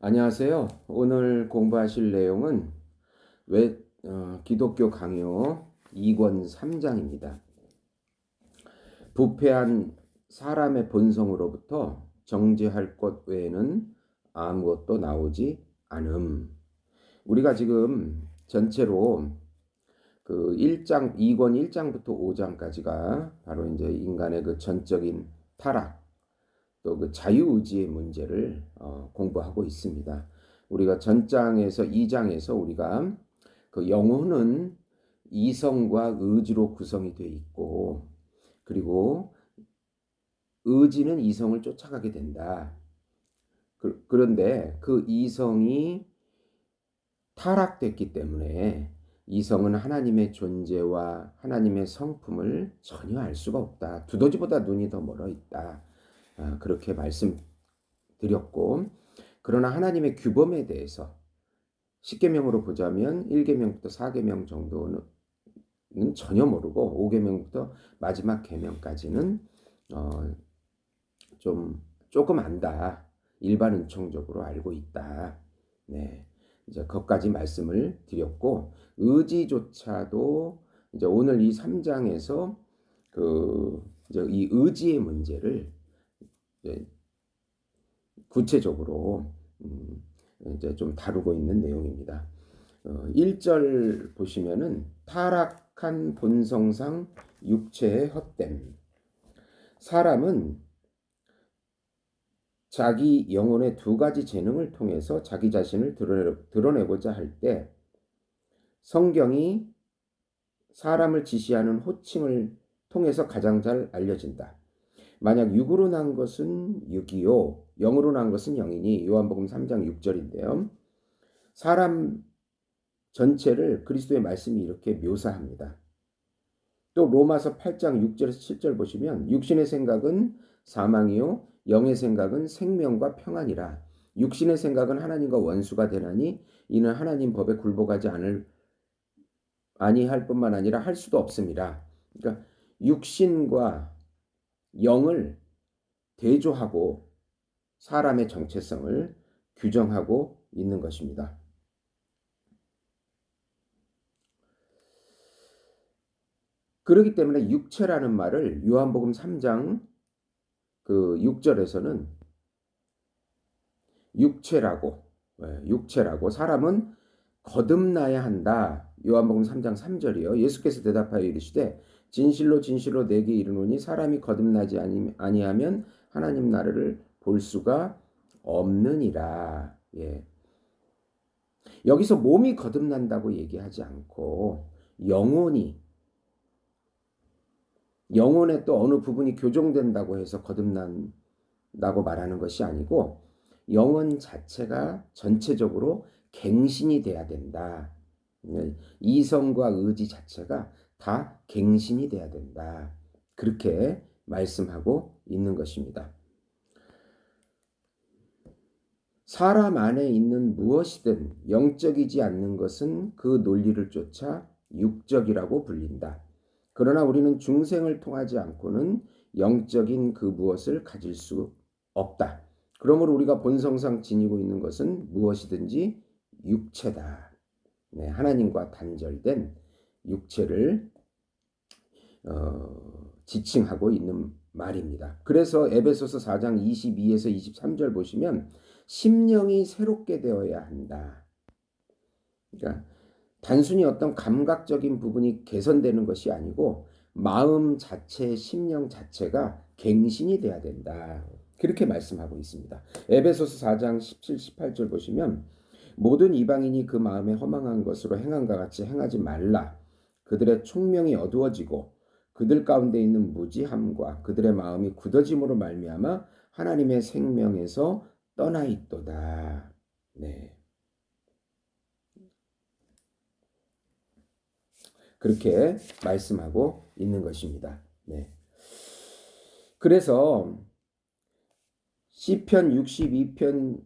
안녕하세요. 오늘 공부하실 내용은 기독교 강요 2권 3장입니다. 부패한 사람의 본성으로부터 정죄할 것 외에는 아무것도 나오지 않음. 우리가 지금 전체로 그 1장 2권 1장부터 5장까지가 바로 이제 인간의 그 전적인 타락, 또 그 자유의지의 문제를 공부하고 있습니다. 우리가 전장에서 2장에서 우리가 그 영혼은 이성과 의지로 구성이 되어 있고, 그리고 의지는 이성을 쫓아가게 된다. 그런데 그 이성이 타락됐기 때문에 이성은 하나님의 존재와 하나님의 성품을 전혀 알 수가 없다. 두더지보다 눈이 더 멀어 있다. 그렇게 말씀드렸고, 그러나 하나님의 규범에 대해서 10계명으로 보자면 1계명부터 4계명 정도는 전혀 모르고 5계명부터 마지막 계명까지는 어, 조금 안다. 일반 은총적으로 알고 있다. 네. 이제 거기까지 말씀을 드렸고, 의지조차도 이제 오늘 이 3장에서 이제 이 의지의 문제를 이제 구체적으로 이제 좀 다루고 있는 내용입니다. 1절 보시면은 타락한 본성상 육체의 헛됨. 사람은 자기 영혼의 두 가지 재능을 통해서 자기 자신을 드러내고자 할 때 성경이 사람을 지시하는 호칭을 통해서 가장 잘 알려진다. 만약 육으로 난 것은 육이요 영으로 난 것은 영이니 요한복음 3장 6절인데요. 사람 전체를 그리스도의 말씀이 이렇게 묘사합니다. 또 로마서 8장 6절에서 7절 보시면 육신의 생각은 사망이요 영의 생각은 생명과 평안이라. 육신의 생각은 하나님과 원수가 되나니 이는 하나님 법에 굴복하지 아니할 뿐만 아니라 할 수도 없습니다. 그러니까 육신과 영을 대조하고 사람의 정체성을 규정하고 있는 것입니다. 그렇기 때문에 육체라는 말을 요한복음 3장 그 6절에서는 육체라고 사람은 거듭나야 한다. 요한복음 3장 3절이요. 예수께서 대답하여 이르시되 진실로 진실로 내게 이르노니 사람이 거듭나지 아니하면 하나님 나라를 볼 수가 없느니라. 예. 여기서 몸이 거듭난다고 얘기하지 않고 영혼의 또 어느 부분이 교정된다고 해서 거듭난다고 말하는 것이 아니고 영혼 자체가 전체적으로 갱신이 돼야 된다. 이성과 의지 자체가 다 갱신이 돼야 된다. 그렇게 말씀하고 있는 것입니다. 사람 안에 있는 무엇이든 영적이지 않는 것은 그 논리를 쫓아 육적이라고 불린다. 그러나 우리는 중생을 통하지 않고는 영적인 그 무엇을 가질 수 없다. 그러므로 우리가 본성상 지니고 있는 것은 무엇이든지 육체다. 네, 하나님과 단절된 육체를 지칭하고 있는 말입니다. 그래서 에베소서 4장 22에서 23절 보시면 심령이 새롭게 되어야 한다. 그러니까 단순히 어떤 감각적인 부분이 개선되는 것이 아니고 마음 자체, 심령 자체가 갱신이 돼야 된다. 그렇게 말씀하고 있습니다. 에베소서 4장 17, 18절 보시면 모든 이방인이 그 마음에 허망한 것으로 행함과 같이 행하지 말라. 그들의 총명이 어두워지고 그들 가운데 있는 무지함과 그들의 마음이 굳어짐으로 말미암아 하나님의 생명에서 떠나 있도다. 네. 그렇게 말씀하고 있는 것입니다. 네. 그래서 시편 62편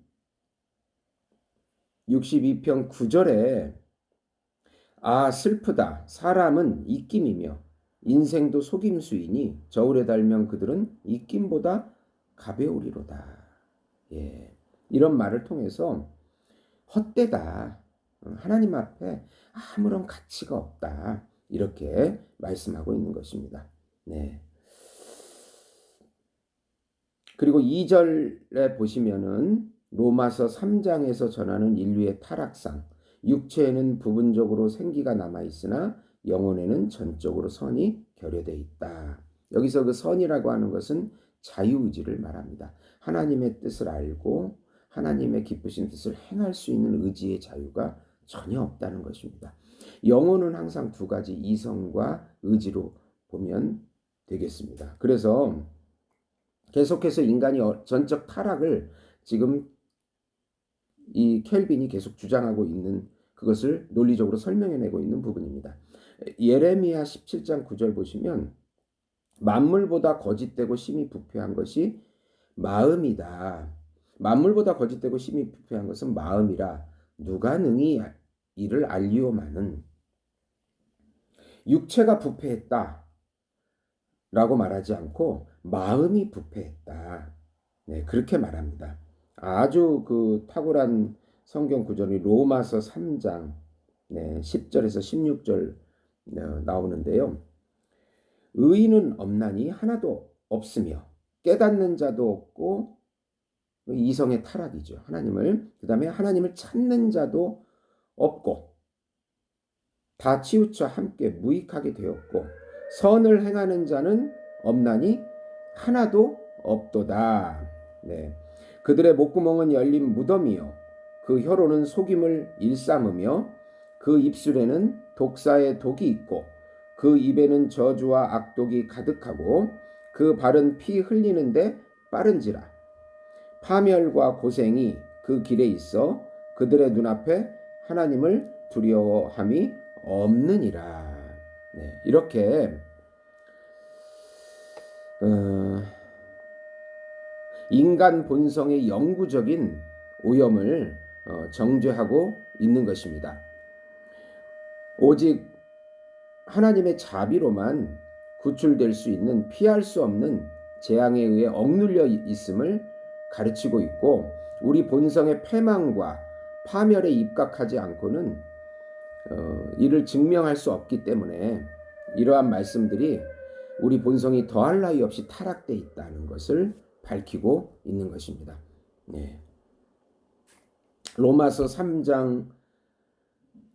9절에 아 슬프다 사람은 입김이며 인생도 속임수이니 저울에 달면 그들은 입김보다 가벼우리로다. 예. 이런 말을 통해서 헛되다. 하나님 앞에 아무런 가치가 없다. 이렇게 말씀하고 있는 것입니다. 네. 그리고 2절에 보시면은 로마서 3장에서 전하는 인류의 타락상, 육체에는 부분적으로 생기가 남아 있으나 영혼에는 전적으로 선이 결여되어 있다. 여기서 그 선이라고 하는 것은 자유의지를 말합니다. 하나님의 뜻을 알고 하나님의 기쁘신 뜻을 행할 수 있는 의지의 자유가 전혀 없다는 것입니다. 영혼은 항상 두 가지 이성과 의지로 보면 되겠습니다. 그래서 계속해서 인간이 전적 타락을 지금 이 켈빈이 계속 주장하고 있는 그것을 논리적으로 설명해내고 있는 부분입니다. 예레미야 17장 9절 보시면 만물보다 거짓되고 심히 부패한 것이 마음이다. 만물보다 거짓되고 심히 부패한 것은 마음이라 누가 능히 이를 알리오마는. 육체가 부패했다 라고 말하지 않고 마음이 부패했다. 네, 그렇게 말합니다. 아주 그 탁월한 성경 구절이 로마서 3장 10절에서 16절 나오는데요. 의인은 없나니 하나도 없으며 깨닫는 자도 없고 이성의 타락이죠. 하나님을. 그 다음에 하나님을 찾는 자도 없고 다 치우쳐 함께 무익하게 되었고 선을 행하는 자는 없나니 하나도 없도다. 네. 그들의 목구멍은 열린 무덤이요 그 혀로는 속임을 일삼으며 그 입술에는 독사의 독이 있고 그 입에는 저주와 악독이 가득하고 그 발은 피 흘리는데 빠른지라. 파멸과 고생이 그 길에 있어 그들의 눈앞에 하나님을 두려워함이 없느니라. 네, 이렇게 인간 본성의 영구적인 오염을 정죄하고 있는 것입니다. 오직 하나님의 자비로만 구출될 수 있는 피할 수 없는 재앙에 의해 억눌려 있음을 가르치고 있고 우리 본성의 패망과 파멸에 입각하지 않고는 이를 증명할 수 없기 때문에 이러한 말씀들이 우리 본성이 더할 나위 없이 타락되어 있다는 것을 밝히고 있는 것입니다. 네. 로마서 3장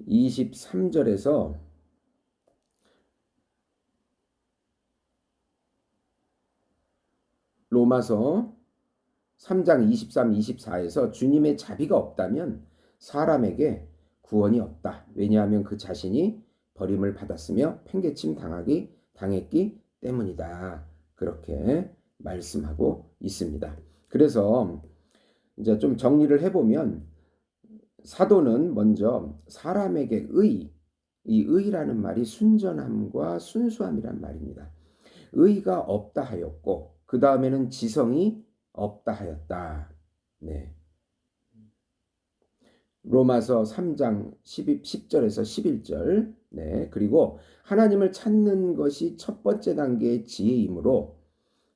23절에서 로마서 3장 23, 24에서 주님의 자비가 없다면 사람에게 구원이 없다. 왜냐하면 그 자신이 버림을 받았으며 팽개침 당했기 때문이다. 그렇게 말씀하고 있습니다. 그래서 이제 좀 정리를 해보면 사도는 먼저 사람에게 이 의라는 말이 순전함과 순수함이란 말입니다. 의가 없다 하였고 그 다음에는 지성이 없다 하였다. 네. 로마서 3장 10절에서 11절. 네. 그리고 하나님을 찾는 것이 첫 번째 단계의 지혜이므로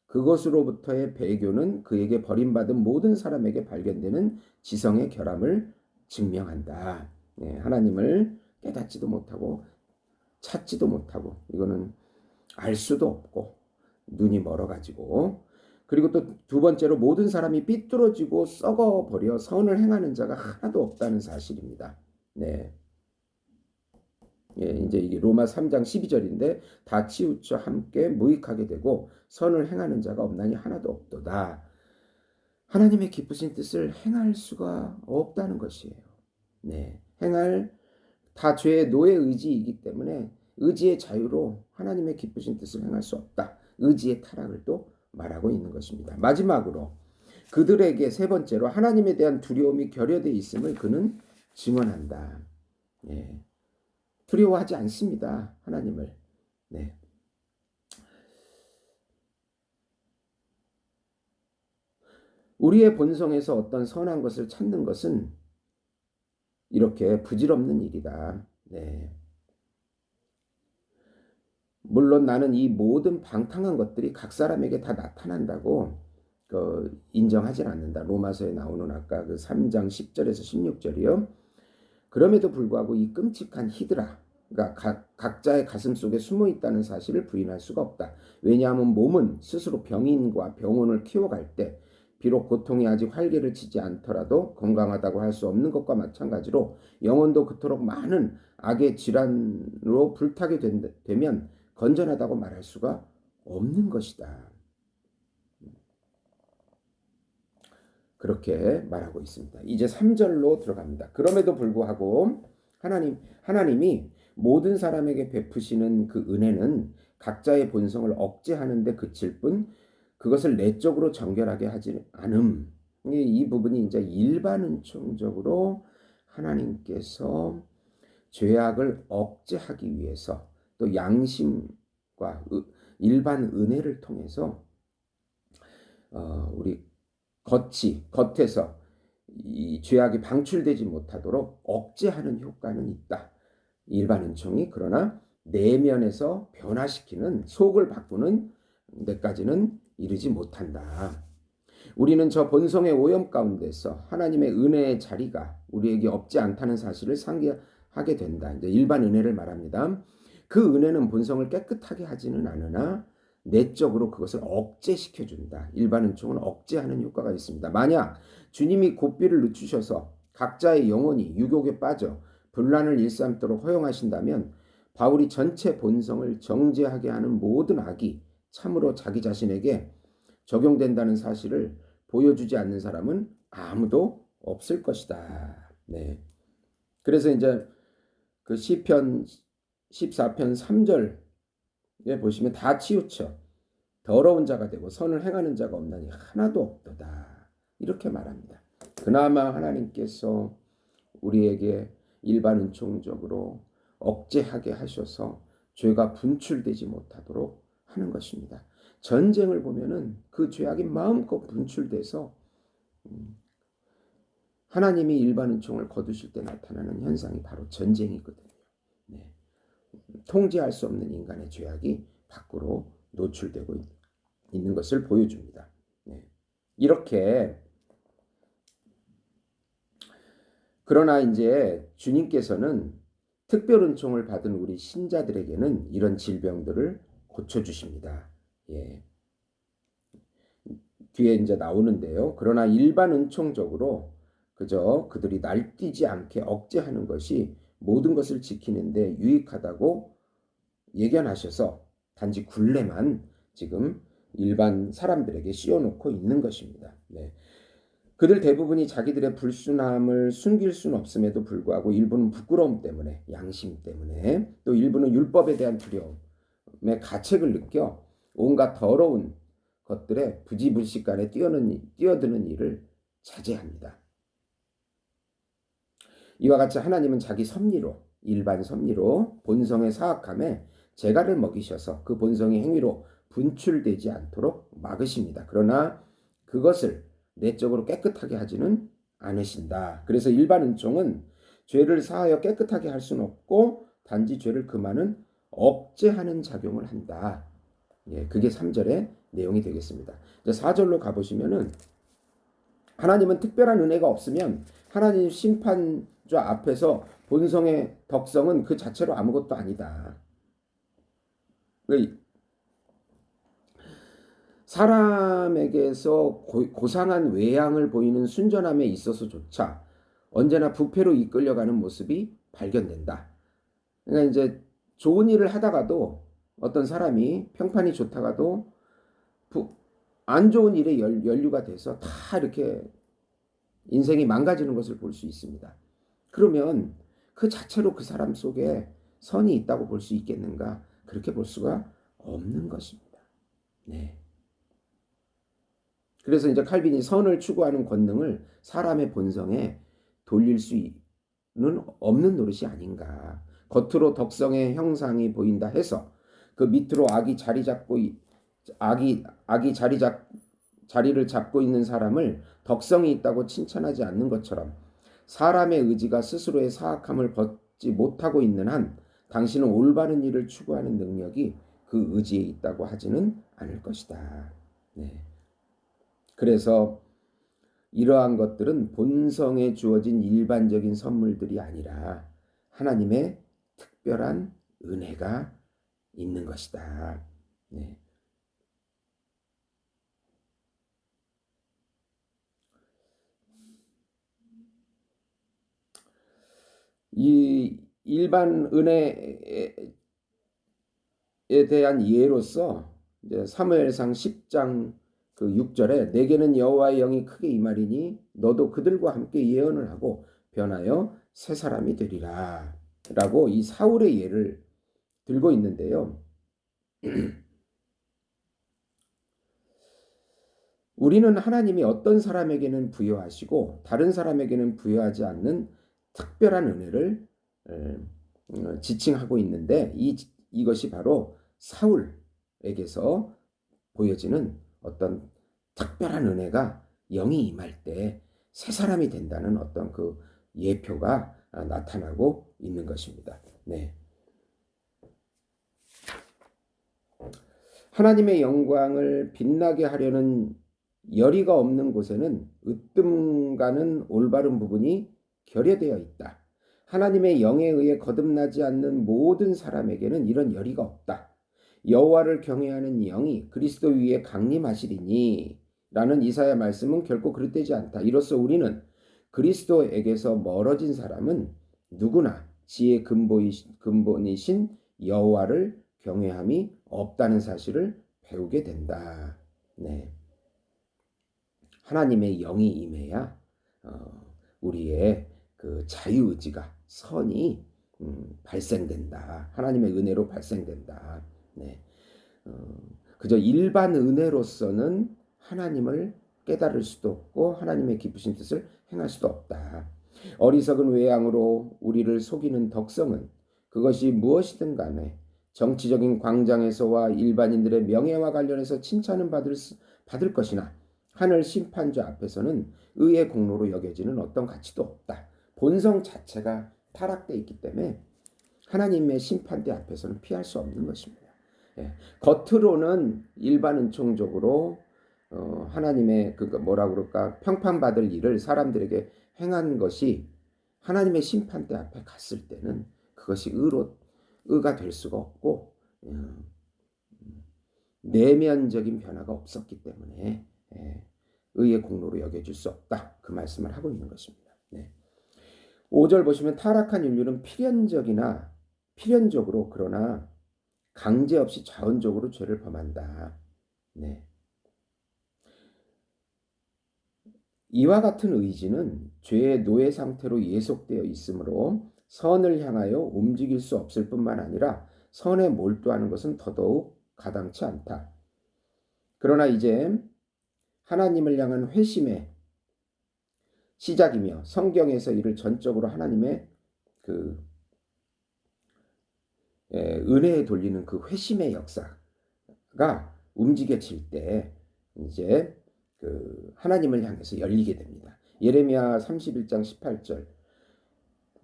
그것으로부터의 배교는 그에게 버림받은 모든 사람에게 발견되는 지성의 결함을 증명한다. 네. 하나님을 깨닫지도 못하고 찾지도 못하고 이거는 알 수도 없고 눈이 멀어가지고 그리고 또 두 번째로 모든 사람이 삐뚤어지고 썩어버려 선을 행하는 자가 하나도 없다는 사실입니다. 네. 예, 이제 이게 로마 3장 12절인데 다 치우쳐 함께 무익하게 되고 선을 행하는 자가 없나니 하나도 없도다. 하나님의 기쁘신 뜻을 행할 수가 없다는 것이에요. 네. 다 죄의 노예 의지이기 때문에 의지의 자유로 하나님의 기쁘신 뜻을 행할 수 없다. 의지의 타락을 또 말하고 있는 것입니다. 마지막으로 그들에게 세 번째로 하나님에 대한 두려움이 결여되어 있음을 그는 증언한다. 예. 두려워하지 않습니다. 하나님을. 네. 우리의 본성에서 어떤 선한 것을 찾는 것은 이렇게 부질없는 일이다. 네. 물론 나는 이 모든 방탕한 것들이 각 사람에게 다 나타난다고 인정하진 않는다. 로마서에 나오는 아까 그 3장 10절에서 16절이요. 그럼에도 불구하고 이 끔찍한 히드라, 그러니까 각자의 가슴 속에 숨어 있다는 사실을 부인할 수가 없다. 왜냐하면 몸은 스스로 병인과 병원을 키워갈 때 비록 고통이 아직 활개를 치지 않더라도 건강하다고 할 수 없는 것과 마찬가지로 영혼도 그토록 많은 악의 질환으로 불타게 되면 건전하다고 말할 수가 없는 것이다. 그렇게 말하고 있습니다. 이제 3절로 들어갑니다. 그럼에도 불구하고 하나님이 모든 사람에게 베푸시는 그 은혜는 각자의 본성을 억제하는 데 그칠 뿐 그것을 내적으로 정결하게 하지 않음. 이 부분이 이제 일반은총적으로 하나님께서 죄악을 억제하기 위해서 또 양심과 일반 은혜를 통해서 우리 겉에서 이 죄악이 방출되지 못하도록 억제하는 효과는 있다. 일반 은총이. 그러나 내면에서 변화시키는, 속을 바꾸는 데까지는 이르지 못한다. 우리는 저 본성의 오염 가운데서 하나님의 은혜의 자리가 우리에게 없지 않다는 사실을 상기하게 된다. 이제 일반 은혜를 말합니다. 그 은혜는 본성을 깨끗하게 하지는 않으나 내적으로 그것을 억제시켜준다. 일반 은총은 억제하는 효과가 있습니다. 만약 주님이 고삐를 늦추셔서 각자의 영혼이 유혹에 빠져 분란을 일삼도록 허용하신다면 바울이 전체 본성을 정죄하게 하는 모든 악이 참으로 자기 자신에게 적용된다는 사실을 보여주지 않는 사람은 아무도 없을 것이다. 네. 그래서 이제 그 시편 14편 3절에 보시면 다 치우쳐 더러운 자가 되고 선을 행하는 자가 없나니 하나도 없도다. 이렇게 말합니다. 그나마 하나님께서 우리에게 일반 은총적으로 억제하게 하셔서 죄가 분출되지 못하도록 하는 것입니다. 전쟁을 보면은 그 죄악이 마음껏 분출돼서 하나님이 일반 은총을 거두실 때 나타나는 현상이 바로 전쟁이거든요. 네. 통제할 수 없는 인간의 죄악이 밖으로 노출되고 있는 것을 보여줍니다. 네. 이렇게 그러나 이제 주님께서는 특별 은총을 받은 우리 신자들에게는 이런 질병들을 고쳐주십니다. 예. 뒤에 이제 나오는데요. 그러나 일반 은총적으로 그저 그들이 날뛰지 않게 억제하는 것이 모든 것을 지키는데 유익하다고 예견하셔서 단지 굴레만 지금 일반 사람들에게 씌워놓고 있는 것입니다. 네. 그들 대부분이 자기들의 불순함을 숨길 수는 없음에도 불구하고 일부는 부끄러움 때문에, 양심 때문에, 또 일부는 율법에 대한 두려움의 가책을 느껴 온갖 더러운 것들에 부지불식간에 뛰어드는 일을 자제합니다. 이와 같이 하나님은 자기 섭리로, 일반 섭리로 본성의 사악함에 재갈을 먹이셔서 그 본성의 행위로 분출되지 않도록 막으십니다. 그러나 그것을 내적으로 깨끗하게 하지는 않으신다. 그래서 일반 은총은 죄를 사하여 깨끗하게 할 수는 없고 단지 죄를 금하는 억제하는 작용을 한다. 예, 그게 3절의 내용이 되겠습니다. 4절로 가보시면은 하나님은 특별한 은혜가 없으면 하나님 심판자 앞에서 본성의 덕성은 그 자체로 아무것도 아니다. 사람에게서 고상한 외양을 보이는 순전함에 있어서조차 언제나 부패로 이끌려가는 모습이 발견된다. 그러니까 이제 좋은 일을 하다가도 어떤 사람이 평판이 좋다가도 안 좋은 일에 연루가 돼서 다 이렇게 인생이 망가지는 것을 볼 수 있습니다. 그러면 그 자체로 그 사람 속에 선이 있다고 볼 수 있겠는가? 그렇게 볼 수가 없는 것입니다. 네. 그래서 이제 칼빈이 선을 추구하는 권능을 사람의 본성에 돌릴 수는 없는 노릇이 아닌가. 겉으로 덕성의 형상이 보인다 해서 그 밑으로 악이 자리를 잡고 있는 사람을 덕성이 있다고 칭찬하지 않는 것처럼 사람의 의지가 스스로의 사악함을 벗지 못하고 있는 한 당신은 올바른 일을 추구하는 능력이 그 의지에 있다고 하지는 않을 것이다. 네. 그래서 이러한 것들은 본성에 주어진 일반적인 선물들이 아니라 하나님의 특별한 은혜가 있는 것이다. 네. 이 일반 은혜에 대한 예로서 이제 사무엘상 10장 그 6절에 내게는 여호와의 영이 크게 임하리니 너도 그들과 함께 예언을 하고 변하여 새 사람이 되리라 라고 이 사울의 예를 들고 있는데요. 우리는 하나님이 어떤 사람에게는 부여하시고 다른 사람에게는 부여하지 않는 특별한 은혜를 지칭하고 있는데 이것이 바로 사울에게서 보여지는 어떤 특별한 은혜가 영이 임할 때 새 사람이 된다는 어떤 그 예표가 나타나고 있는 것입니다. 네. 하나님의 영광을 빛나게 하려는 열의가 없는 곳에는 으뜸가는 올바른 부분이 결여되어 있다. 하나님의 영에 의해 거듭나지 않는 모든 사람에게는 이런 열의가 없다. 여호와를 경외하는 영이 그리스도 위에 강림하시리니 라는 이사야 말씀은 결코 그릇되지 않다. 이로써 우리는 그리스도에게서 멀어진 사람은 누구나 지혜의 근본이신 여호와를 경외함이 없다는 사실을 배우게 된다. 네. 하나님의 영이 임해야 우리의 그 자유의지가 선이 발생된다. 하나님의 은혜로 발생된다. 네. 그저 일반 은혜로서는 하나님을 깨달을 수도 없고 하나님의 기쁘신 뜻을 행할 수도 없다. 어리석은 외양으로 우리를 속이는 덕성은 그것이 무엇이든 간에 정치적인 광장에서와 일반인들의 명예와 관련해서 칭찬은 받을 것이나 하늘 심판자 앞에서는 의의 공로로 여겨지는 어떤 가치도 없다. 본성 자체가 타락되어 있기 때문에 하나님의 심판대 앞에서는 피할 수 없는 것입니다. 예. 겉으로는 일반 은총적으로 하나님의 뭐라 그럴까 평판받을 일을 사람들에게 행한 것이 하나님의 심판대 앞에 갔을 때는 그것이 의가 될 수가 없고 내면적인 변화가 없었기 때문에 의의 공로로 여겨질 수 없다. 그 말씀을 하고 있는 것입니다. 네. 5절 보시면 타락한 인류는 필연적으로 그러나 강제 없이 자원적으로 죄를 범한다. 네. 이와 같은 의지는 죄의 노예 상태로 예속되어 있으므로 선을 향하여 움직일 수 없을 뿐만 아니라 선에 몰두하는 것은 더더욱 가당치 않다. 그러나 이제 하나님을 향한 회심의 시작이며 성경에서 이를 전적으로 하나님의 그 은혜에 돌리는 그 회심의 역사가 움직여질 때 이제 그 하나님을 향해서 열리게 됩니다. 예레미야 31장 18절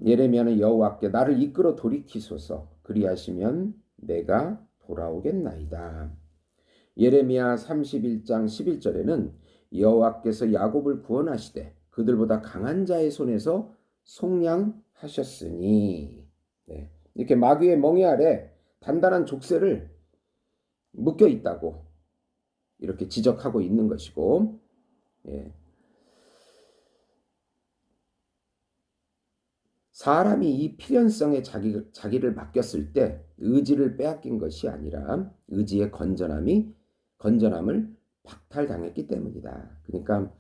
예레미야는 여호와께 나를 이끌어 돌이키소서 그리하시면 내가 돌아오겠나이다. 예레미야 31장 11절에는 여호와께서 야곱을 구원하시되 그들보다 강한 자의 손에서 속량하셨으니 네. 이렇게 마귀의 멍에 아래 단단한 족쇄를 묶여 있다고 이렇게 지적하고 있는 것이고 예. 사람이 이 필연성에 자기를 맡겼을 때 의지를 빼앗긴 것이 아니라 의지의 건전함을 박탈당했기 때문이다. 그러니까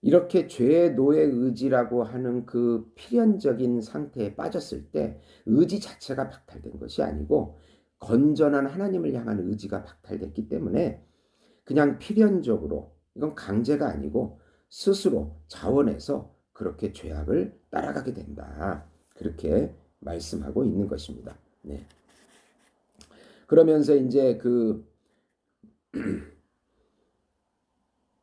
이렇게 죄의 노예 의지라고 하는 그 필연적인 상태에 빠졌을 때 의지 자체가 박탈된 것이 아니고 건전한 하나님을 향한 의지가 박탈됐기 때문에 그냥 필연적으로 이건 강제가 아니고 스스로 자원해서 그렇게 죄악을 따라가게 된다. 그렇게 말씀하고 있는 것입니다. 네. 그러면서 이제 그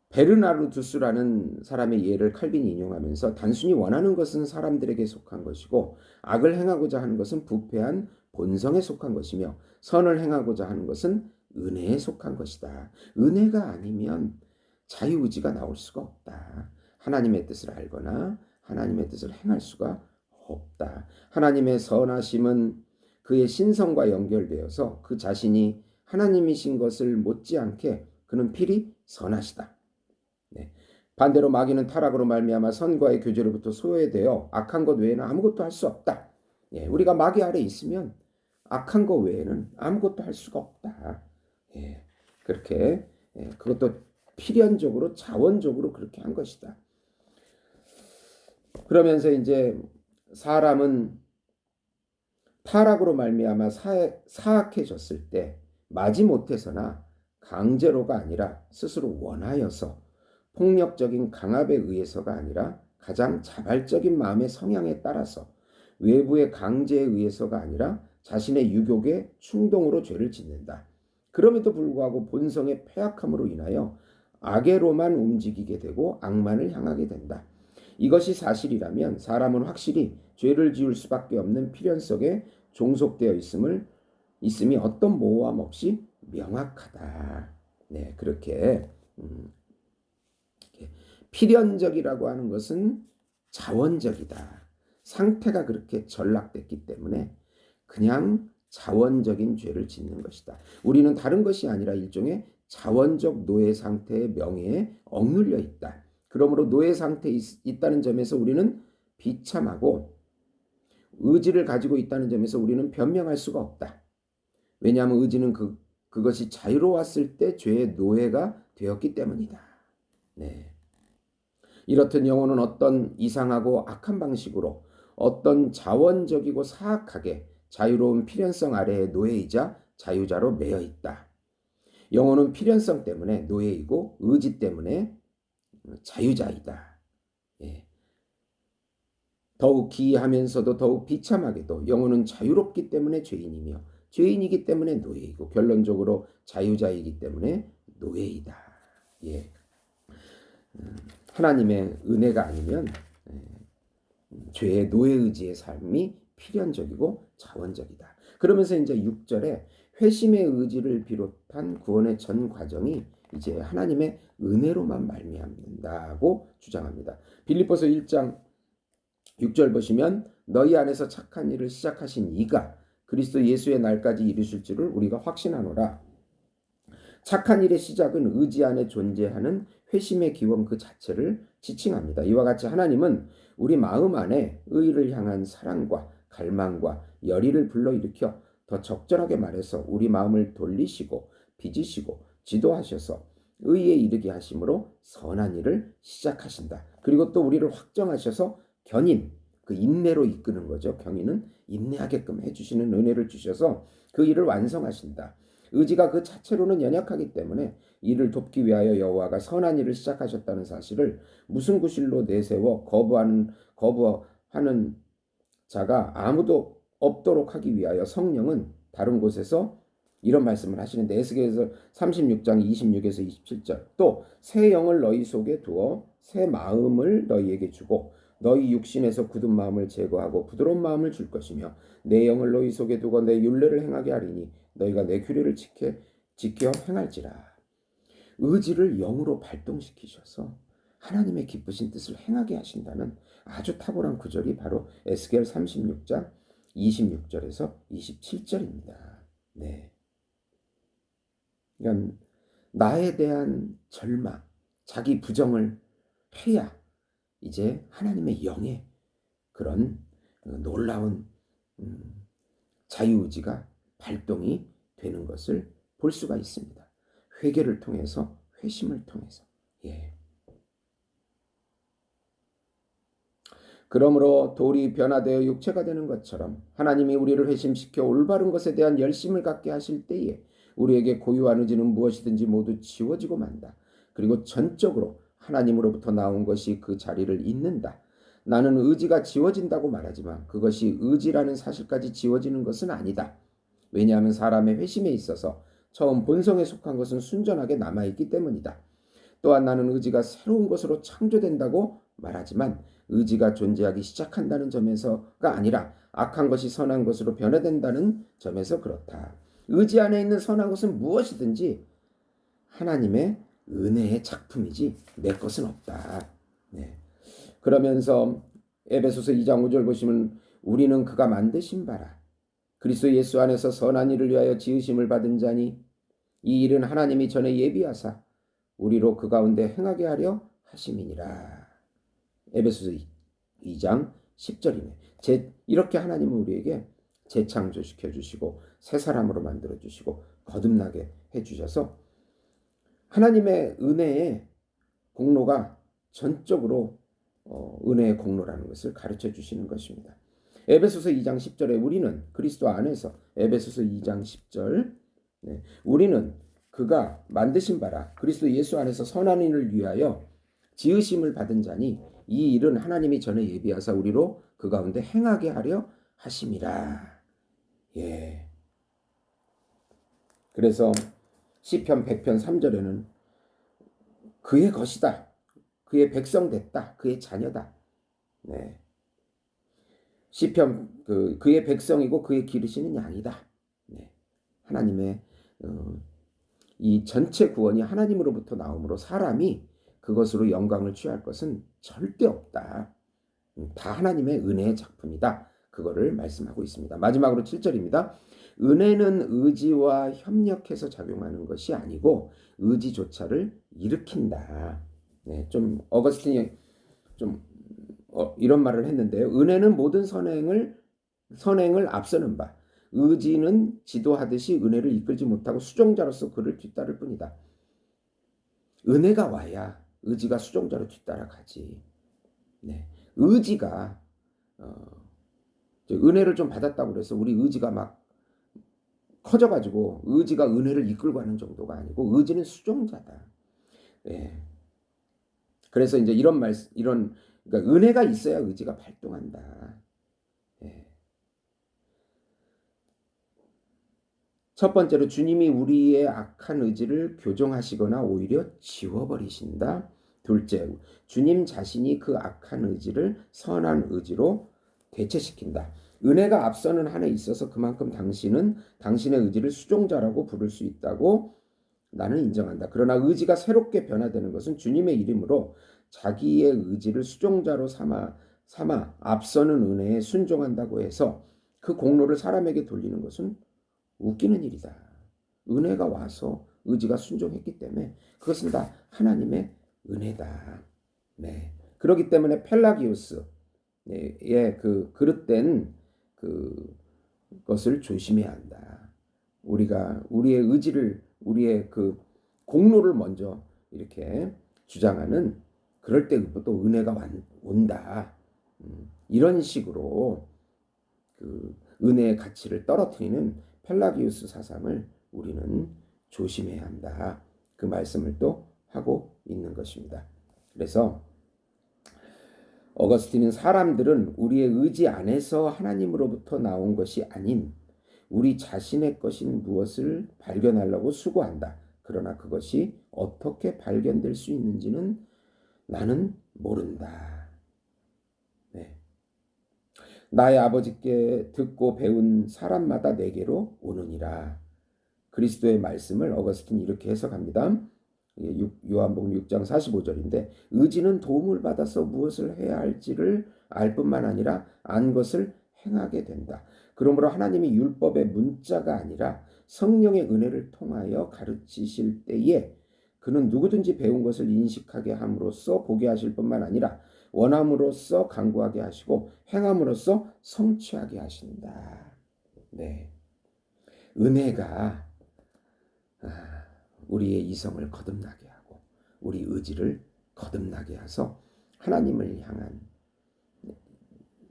베르나르두스라는 사람의 예를 칼빈이 인용하면서 단순히 원하는 것은 사람들에게 속한 것이고 악을 행하고자 하는 것은 부패한 본성에 속한 것이며 선을 행하고자 하는 것은 은혜에 속한 것이다. 은혜가 아니면 자유의지가 나올 수가 없다. 하나님의 뜻을 알거나 하나님의 뜻을 행할 수가 없다. 하나님의 선하심은 그의 신성과 연결되어서 그 자신이 하나님이신 것을 못지않게 그는 필히 선하시다. 네. 반대로 마귀는 타락으로 말미암아 선과의 교제로부터 소외되어 악한 것 외에는 아무것도 할 수 없다. 예, 우리가 마귀 아래 있으면 악한 것 외에는 아무것도 할 수가 없다. 예, 그렇게 그것도 필연적으로 자원적으로 그렇게 한 것이다. 그러면서 이제 사람은 타락으로 말미암아 사악해졌을 때 마지못해서나 강제로가 아니라 스스로 원하여서 폭력적인 강압에 의해서가 아니라 가장 자발적인 마음의 성향에 따라서 외부의 강제에 의해서가 아니라 자신의 유욕의 충동으로 죄를 짓는다. 그럼에도 불구하고 본성의 패악함으로 인하여 악의로만 움직이게 되고 악만을 향하게 된다. 이것이 사실이라면 사람은 확실히 죄를 지을 수밖에 없는 필연 속에 종속되어 있음이 어떤 모호함 없이 명확하다. 네, 그렇게 필연적이라고 하는 것은 자원적이다. 상태가 그렇게 전락됐기 때문에 그냥 자원적인 죄를 짓는 것이다. 우리는 다른 것이 아니라 일종의 자원적 노예 상태의 명예에 억눌려 있다. 그러므로 노예 상태에 있다는 점에서 우리는 비참하고 의지를 가지고 있다는 점에서 우리는 변명할 수가 없다. 왜냐하면 의지는 그것이 자유로웠을 때 죄의 노예가 되었기 때문이다. 네. 이렇듯 영혼은 어떤 이상하고 악한 방식으로 어떤 자원적이고 사악하게 자유로운 필연성 아래의 노예이자 자유자로 매여 있다. 영혼은 필연성 때문에 노예이고 의지 때문에 자유자이다. 예. 더욱 기이하면서도 더욱 비참하게도 영혼은 자유롭기 때문에 죄인이며 죄인이기 때문에 노예이고 결론적으로 자유자이기 때문에 노예이다. 예. 하나님의 은혜가 아니면 죄의 노예의지의 삶이 필연적이고 자원적이다. 그러면서 이제 6절에 회심의 의지를 비롯한 구원의 전 과정이 이제 하나님의 은혜로만 말미암는다고 주장합니다. 빌립보서 1장 6절 보시면 너희 안에서 착한 일을 시작하신 이가 그리스도 예수의 날까지 이루실 줄을 우리가 확신하노라. 착한 일의 시작은 의지 안에 존재하는 회심의 기원 그 자체를 지칭합니다. 이와 같이 하나님은 우리 마음 안에 의를 향한 사랑과 갈망과 열의를 불러일으켜 더 적절하게 말해서 우리 마음을 돌리시고 빚으시고 지도하셔서 의에 이르게 하심으로 선한 일을 시작하신다. 그리고 또 우리를 확정하셔서 견인, 그 인내로 이끄는 거죠. 견인은 인내하게끔 해주시는 은혜를 주셔서 그 일을 완성하신다. 의지가 그 자체로는 연약하기 때문에 이를 돕기 위하여 여호와가 선한 일을 시작하셨다는 사실을 무슨 구실로 내세워 거부하는 자가 아무도 없도록 하기 위하여 성령은 다른 곳에서 이런 말씀을 하시는데 에스겔서 36장 26에서 27절 또 새 영을 너희 속에 두어 새 마음을 너희에게 주고 너희 육신에서 굳은 마음을 제거하고 부드러운 마음을 줄 것이며 내 영을 너희 속에 두고 내 율례를 행하게 하리니 너희가 내 규례를 지켜 행할지라. 의지를 영으로 발동시키셔서 하나님의 기쁘신 뜻을 행하게 하신다는 아주 탁월한 구절이 바로 에스겔 36장 26절에서 27절입니다. 네. 그러니까 나에 대한 절망, 자기 부정을 해야 이제 하나님의 영의 그런 놀라운 자유의지가 발동이 되는 것을 볼 수가 있습니다. 회개를 통해서, 회심을 통해서. 예. 그러므로 돌이 변화되어 육체가 되는 것처럼 하나님이 우리를 회심시켜 올바른 것에 대한 열심을 갖게 하실 때에 우리에게 고유한 의지는 무엇이든지 모두 지워지고 만다. 그리고 전적으로 하나님으로부터 나온 것이 그 자리를 잇는다. 나는 의지가 지워진다고 말하지만 그것이 의지라는 사실까지 지워지는 것은 아니다. 왜냐하면 사람의 회심에 있어서 처음 본성에 속한 것은 순전하게 남아있기 때문이다. 또한 나는 의지가 새로운 것으로 창조된다고 말하지만 의지가 존재하기 시작한다는 점에서가 아니라 악한 것이 선한 것으로 변화된다는 점에서 그렇다. 의지 안에 있는 선한 것은 무엇이든지 하나님의 은혜의 작품이지 내 것은 없다. 네. 그러면서 에베소서 2장 5절 보시면 우리는 그가 만드신 바라 그리스도 예수 안에서 선한 일을 위하여 지으심을 받은 자니 이 일은 하나님이 전에 예비하사 우리로 그 가운데 행하게 하려 하심이니라. 에베소서 2장 10절이네. 이렇게 하나님은 우리에게 재창조시켜 주시고 새 사람으로 만들어 주시고 거듭나게 해 주셔서 하나님의 은혜의 공로가 전적으로 은혜의 공로라는 것을 가르쳐 주시는 것입니다. 에베소서 2장 10절에 우리는 그리스도 안에서 에베소서 2장 10절 네, 우리는 그가 만드신 바라 그리스도 예수 안에서 선한 일을 위하여 지으심을 받은 자니 이 일은 하나님이 전에 예비하사 우리로 그 가운데 행하게 하려 하심이라. 예. 그래서 시편 100편 3절에는 그의 것이다. 그의 백성 됐다. 그의 자녀다. 네. 시편 그의 백성이고 그의 기르시는 양이다. 네. 하나님의 이 전체 구원이 하나님으로부터 나오므로 사람이 그것으로 영광을 취할 것은 절대 없다. 다 하나님의 은혜의 작품이다. 그거를 말씀하고 있습니다. 마지막으로 7절입니다. 은혜는 의지와 협력해서 작용하는 것이 아니고 의지조차를 일으킨다. 네, 좀 어거스틴이 좀 이런 말을 했는데요. 은혜는 모든 선행을 앞서는 바 의지는 지도하듯이 은혜를 이끌지 못하고 수종자로서 그를 뒤따를 뿐이다. 은혜가 와야 의지가 수종자로 뒤따라가지. 네, 의지가 은혜를 좀 받았다고 그래서 우리 의지가 막 커져가지고 의지가 은혜를 이끌고 하는 정도가 아니고 의지는 수종자다. 네. 그래서 이제 그러니까 은혜가 있어야 의지가 발동한다. 네. 첫 번째로 주님이 우리의 악한 의지를 교정하시거나 오히려 지워버리신다. 둘째, 주님 자신이 그 악한 의지를 선한 의지로 대체시킨다. 은혜가 앞서는 한에 있어서 그만큼 당신은 당신의 의지를 수종자라고 부를 수 있다고 나는 인정한다. 그러나 의지가 새롭게 변화되는 것은 주님의 이름으로 자기의 의지를 수종자로 삼아 앞서는 은혜에 순종한다고 해서 그 공로를 사람에게 돌리는 것은 웃기는 일이다. 은혜가 와서 의지가 순종했기 때문에 그것은 다 하나님의 은혜다. 네. 그렇기 때문에 펠라기우스의 그 그릇된 것을 조심해야 한다. 우리가 우리의 의지를 우리의 그 공로를 먼저 이렇게 주장하는 그럴 때 또 은혜가 온다. 이런 식으로 그 은혜의 가치를 떨어뜨리는 펠라기우스 사상을 우리는 조심해야 한다. 그 말씀을 또 하고 있는 것입니다. 그래서 어거스틴은 사람들은 우리의 의지 안에서 하나님으로부터 나온 것이 아닌 우리 자신의 것인 무엇을 발견하려고 수고한다. 그러나 그것이 어떻게 발견될 수 있는지는 나는 모른다. 네. 나의 아버지께 듣고 배운 사람마다 내게로 오느니라. 그리스도의 말씀을 어거스틴이 이렇게 해석합니다. 요한복음 6장 45절인데 의지는 도움을 받아서 무엇을 해야 할지를 알 뿐만 아니라 안 것을 행하게 된다. 그러므로 하나님이 율법의 문자가 아니라 성령의 은혜를 통하여 가르치실 때에 그는 누구든지 배운 것을 인식하게 함으로써 보게 하실 뿐만 아니라 원함으로써 강구하게 하시고 행함으로써 성취하게 하신다. 네, 은혜가 우리의 이성을 거듭나게 하고 우리 의지를 거듭나게 해서 하나님을 향한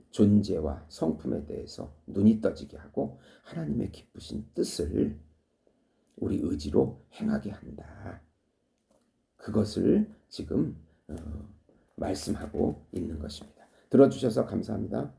존재와 성품에 대해서 눈이 떠지게 하고 하나님의 기쁘신 뜻을 우리 의지로 행하게 한다. 그것을 지금 말씀하고 있는 것입니다. 들어주셔서 감사합니다.